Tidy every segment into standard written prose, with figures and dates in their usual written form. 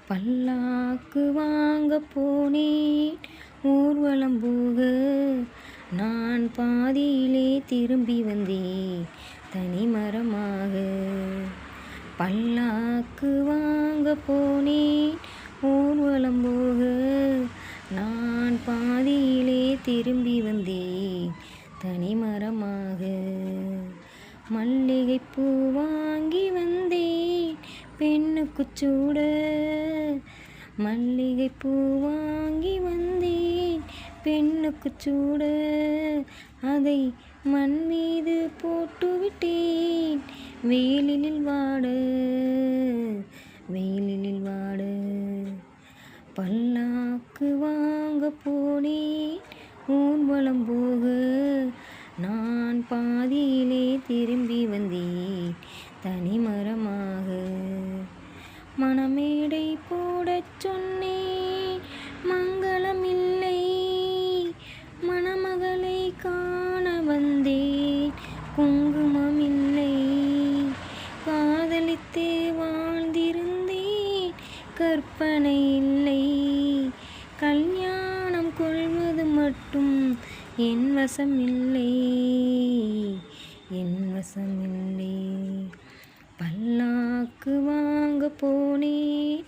பல்லாக்கு வாங்க போனேன் ஊர்வலம் போக, நான் பாதியிலே திரும்பி வந்தேன் தனிமரமாக. பல்லாக்கு வாங்க போனேன் ஊர்வலம் போக, நான் பாதியிலே திரும்பி வந்தேன் தனிமரமாக. மல்லிகைப்பூ வாங்கி வந்தேன் பெண்ணுக்குச் சூட, மல்லிகைப்பூ வாங்கி வந்தேன் பெண்ணுக்குச் சூட, அதை மண் மீது போட்டு விட்டேன் வெயிலில் வாட, வெயிலில் வாட. பல்லாக்கு வாங்க போனேன் ஊர்வலம் போக, நான் பாதியிலே திரும்பி வந்தேன் தனிமரமாக. மணமேடை போடச் சொன்னேன் மங்களம் இல்லை, மணமகளை காண வந்தேன் குங்குமம் இல்லை. காதலித்தே வாழ்ந்திருந்தேன் கற்பனை இல்லை, கல்யாணம் கொள்வது மட்டும் என் வசம் இல்லை, என் வசம் இல்லை. பல்லாக்கு வாங்க போனேன்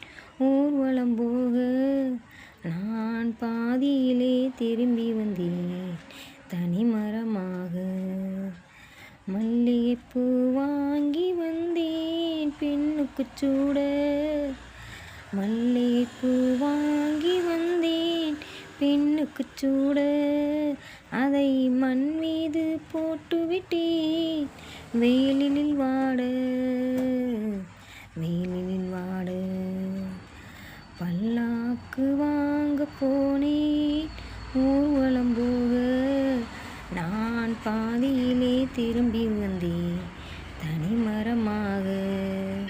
ஊர்வலம் போக, நான் பாதியிலே திரும்பி வந்தேன் தனிமரமாக. மல்லிகைப்பூ வாங்கி வந்தேன் பெண்ணுக்குச் சூட, மல்லிகைப்பூ வாங்கி வந்தேன் பெண்ணுக்குச் சூட, அதை மண் மீது போட்டு விட்டேன் வெயிலில் வாட, வெயிலில் வாட. பல்லாக்கு வாங்க போனேன் ஊர்வலம் போக, நான் பாதியிலே திரும்பி வந்தேன் தனிமரமாக.